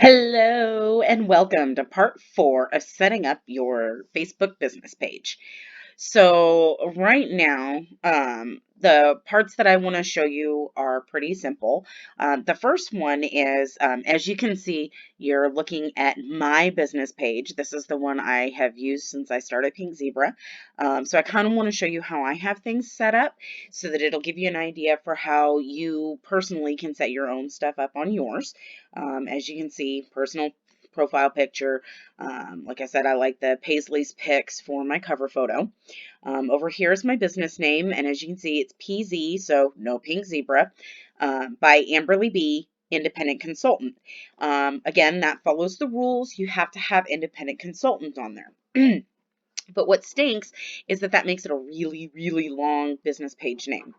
Hello and welcome to part 4 of setting up your Facebook business page. So right now, the parts that I want to show you are pretty simple. The first one is, as you can see, you're looking at my business page. This is the one I have used since I started Pink Zebra. So I kind of want to show you how I have things set up so that it'll give you an idea for how you personally can set your own stuff up on yours. As you can see, personal profile picture. Like I said, I like the Paisley's pics for my cover photo. Over here is my business name, and as you can see, it's PZ, so no Pink Zebra, by Amberly B, independent consultant. Again, that follows the rules. You have to have independent consultant on there. But what stinks is that makes it a really, really long business page name.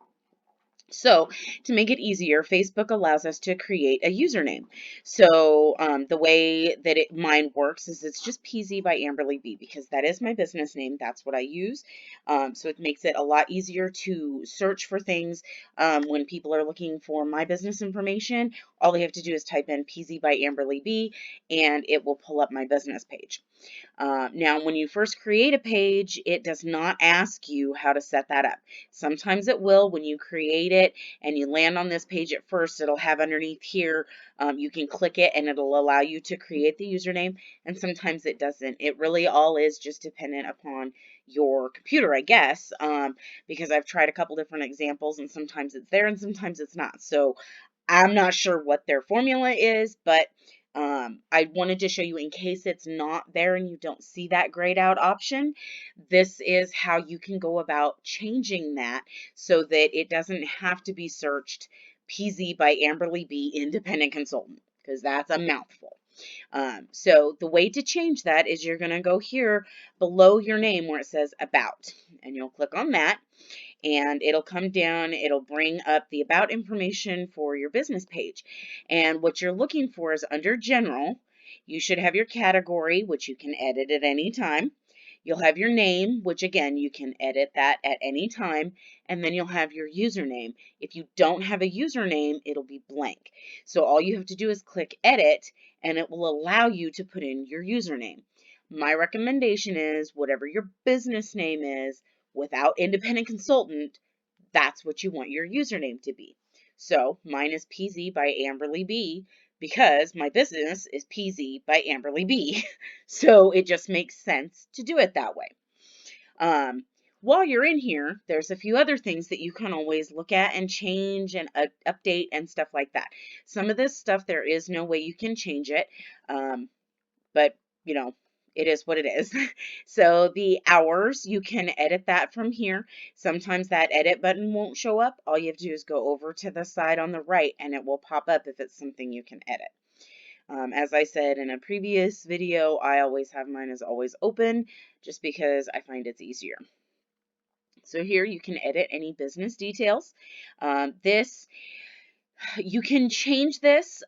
So to make it easier, Facebook allows us to create a username. So the way that mine works is it's just PZ by Amberly B because that is my business name. That's what I use. So it makes it a lot easier to search for things when people are looking for my business information. All they have to do is type in PZ by Amberly B and it will pull up my business page. Now, when you first create a page, it does not ask you how to set that up. Sometimes it will when you create it and you land on this page at first, it'll have underneath here, you can click it and it'll allow you to create the username, and sometimes it doesn't. It really all is just dependent upon your computer, I guess, because I've tried a couple different examples and sometimes it's there and sometimes it's not. So I'm not sure what their formula is, but I wanted to show you in case it's not there and you don't see that grayed out option. This is how you can go about changing that so that it doesn't have to be searched PZ by Amberly B, independent consultant, because that's a mouthful. So the way to change that is you're going to go here below your name where it says about, and you'll click on that and it'll come down, it'll bring up the about information for your business page. And what you're looking for is under general, you should have your category, which you can edit at any time. You'll have your name, which again, you can edit that at any time. And then you'll have your username. If you don't have a username, it'll be blank. So all you have to do is click edit and it will allow you to put in your username. My recommendation is whatever your business name is, without independent consultant, that's what you want your username to be. So mine is PZ by Amberly B because my business is PZ by Amberly B. So it just makes sense to do it that way. While you're in here, there's a few other things that you can always look at and change and update and stuff like that. Some of this stuff, there is no way you can change it. But you know, it is what it is. So the hours, you can edit that from here. Sometimes that edit button won't show up. All you have to do is go over to the side on the right and it will pop up if it's something you can edit. As I said in a previous video, I always have mine as always open just because I find it's easier. So here you can edit any business details. You can change this.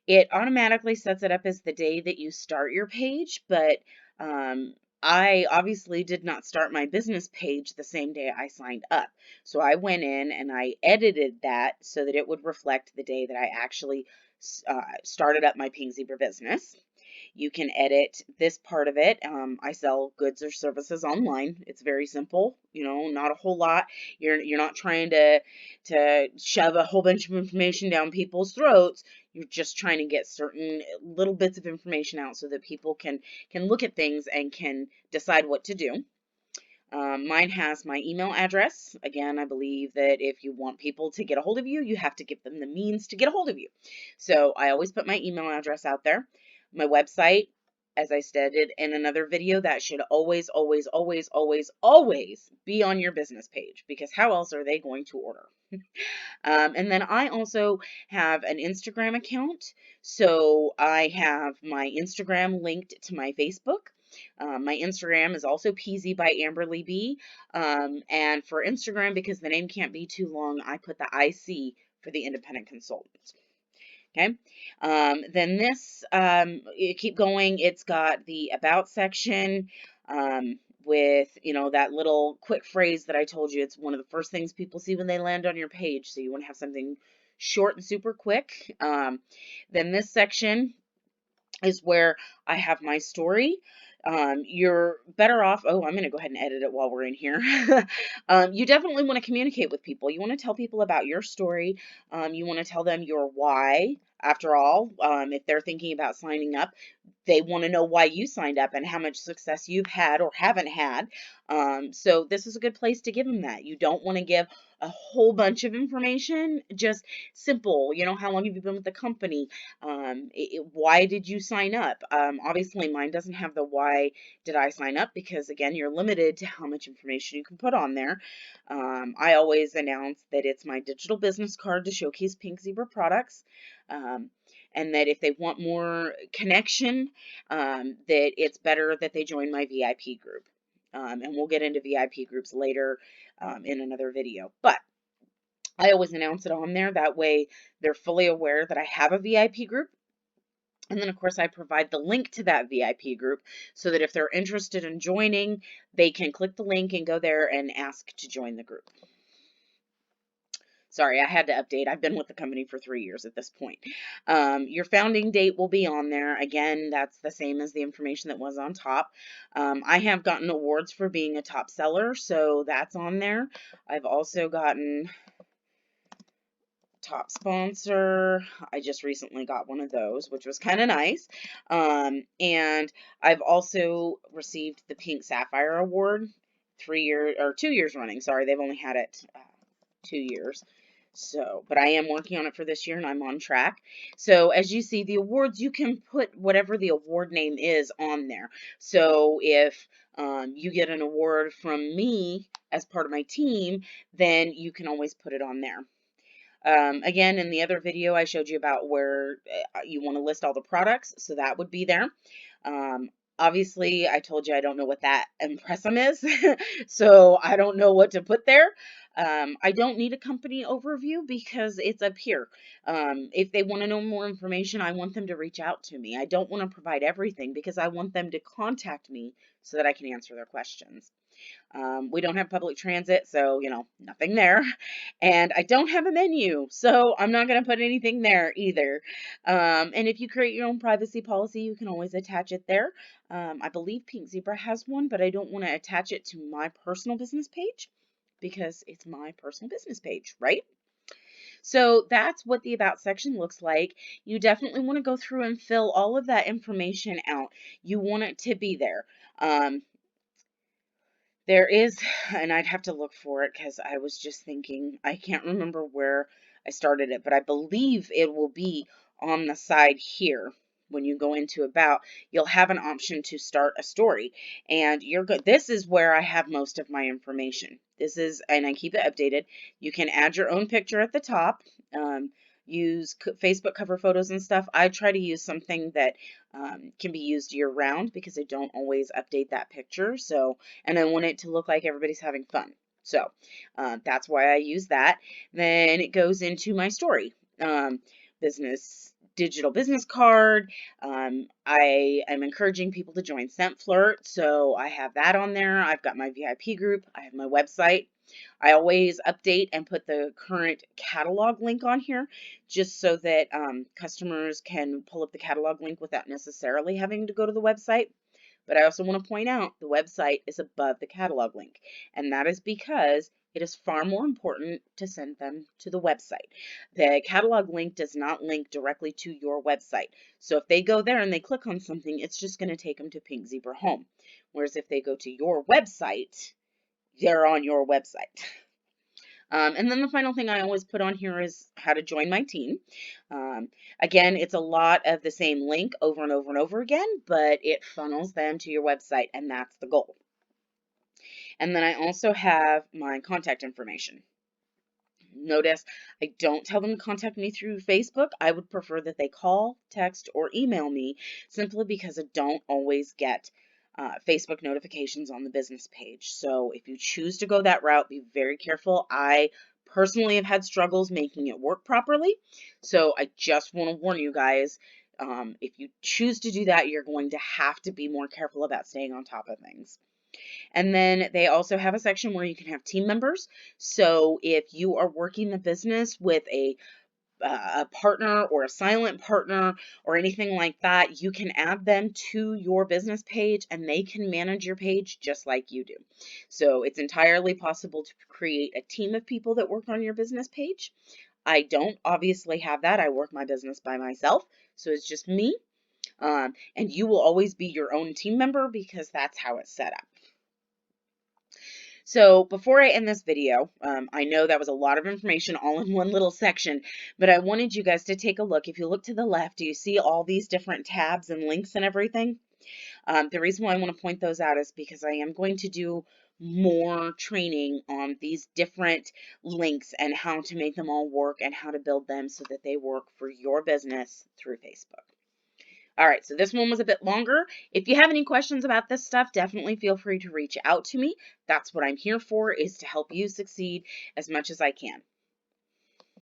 It automatically sets it up as the day that you start your page, but I obviously did not start my business page the same day I signed up. So I went in and I edited that so that it would reflect the day that I actually started up my Pink Zebra business. You can edit this part of it. I sell goods or services online. It's very simple, you know, not a whole lot. You're not trying to shove a whole bunch of information down people's throats. You're just trying to get certain little bits of information out so that people can look at things and can decide what to do. Mine has my email address. Again, I believe that if you want people to get a hold of you, you have to give them the means to get a hold of you. So I always put my email address out there. My website, as I stated in another video, that should always, always, always, always, always be on your business page because how else are they going to order? And then I also have an Instagram account. So I have my Instagram linked to my Facebook. My Instagram is also PZ by Amberly B. And for Instagram, because the name can't be too long, I put the IC for the independent consultant. Okay. Then this, you keep going. It's got the about section with, you know, that little quick phrase that I told you. It's one of the first things people see when they land on your page. So you want to have something short and super quick. Then this section, is where I have my story. You're better off. Oh, I'm going to go ahead and edit it while we're in here. You definitely want to communicate with people. You want to tell people about your story. You want to tell them your why. After all, if they're thinking about signing up, they want to know why you signed up and how much success you've had or haven't had. So this is a good place to give them that. You don't want to give a whole bunch of information, just simple, how long have you been with the company? Why did you sign up? Obviously mine doesn't have the why did I sign up, because again, you're limited to how much information you can put on there. I always announce that it's my digital business card to showcase Pink Zebra products. Um, and that if they want more connection, that it's better that they join my VIP group. And we'll get into VIP groups later in another video. But I always announce it on there. That way they're fully aware that I have a VIP group. And then, of course, I provide the link to that VIP group so that if they're interested in joining, they can click the link and go there and ask to join the group. Sorry, I had to update. I've been with the company for 3 years at this point. Your founding date will be on there. Again, that's the same as the information that was on top. I have gotten awards for being a top seller, so that's on there. I've also gotten top sponsor. I just recently got one of those, which was kind of nice. And I've also received the Pink Sapphire Award 2 years running. Sorry, they've only had it 2 years. So, but I am working on it for this year and I'm on track. So as you see, the awards, you can put whatever the award name is on there. So if you get an award from me as part of my team, then you can always put it on there. Again, in the other video, I showed you about where you want to list all the products, so that would be there. Obviously, I told you I don't know what that impressum is, so I don't know what to put there. I don't need a company overview because it's up here. If they want to know more information, I want them to reach out to me. I don't want to provide everything because I want them to contact me so that I can answer their questions. We don't have public transit, so, nothing there. And I don't have a menu, so I'm not going to put anything there either. And if you create your own privacy policy, you can always attach it there. I believe Pink Zebra has one, but I don't want to attach it to my personal business page because it's my personal business page, right? So that's what the About section looks like. You definitely want to go through and fill all of that information out. You want it to be there. There is, and I'd have to look for it because I was just thinking, I can't remember where I started it, but I believe it will be on the side here. When you go into About, you'll have an option to start a story, and you're good. This is where I have most of my information. This is, and I keep it updated. You can add your own picture at the top. Use Facebook cover photos and stuff. I try to use something that can be used year round because I don't always update that picture. So, and I want it to look like everybody's having fun. So that's why I use that. Then it goes into my story. Digital business card. I am encouraging people to join Scent Flirt, so I have that on there. I've got my VIP group. I have my website. I always update and put the current catalog link on here just so that customers can pull up the catalog link without necessarily having to go to the website. But I also want to point out the website is above the catalog link, and that is because it is far more important to send them to the website. The catalog link does not link directly to your website. So if they go there and they click on something, it's just going to take them to Pink Zebra Home. Whereas if they go to your website, they're on your website. And then the final thing I always put on here is how to join my team. Again, it's a lot of the same link over and over and over again, but it funnels them to your website, and that's the goal. And then I also have my contact information. Notice I don't tell them to contact me through Facebook. I would prefer that they call, text, or email me simply because I don't always get Facebook notifications on the business page. So if you choose to go that route, be very careful. I personally have had struggles making it work properly. So I just want to warn you guys, if you choose to do that, you're going to have to be more careful about staying on top of things. And then they also have a section where you can have team members. So if you are working the business with a a partner or a silent partner or anything like that, you can add them to your business page and they can manage your page just like you do. So it's entirely possible to create a team of people that work on your business page. I don't obviously have that. I work my business by myself. So it's just me. And you will always be your own team member because that's how it's set up. So before I end this video, I know that was a lot of information all in one little section, but I wanted you guys to take a look. If you look to the left, do you see all these different tabs and links and everything? The reason why I want to point those out is because I am going to do more training on these different links and how to make them all work and how to build them so that they work for your business through Facebook. All right, so this one was a bit longer. If you have any questions about this stuff, definitely feel free to reach out to me. That's what I'm here for, is to help you succeed as much as I can.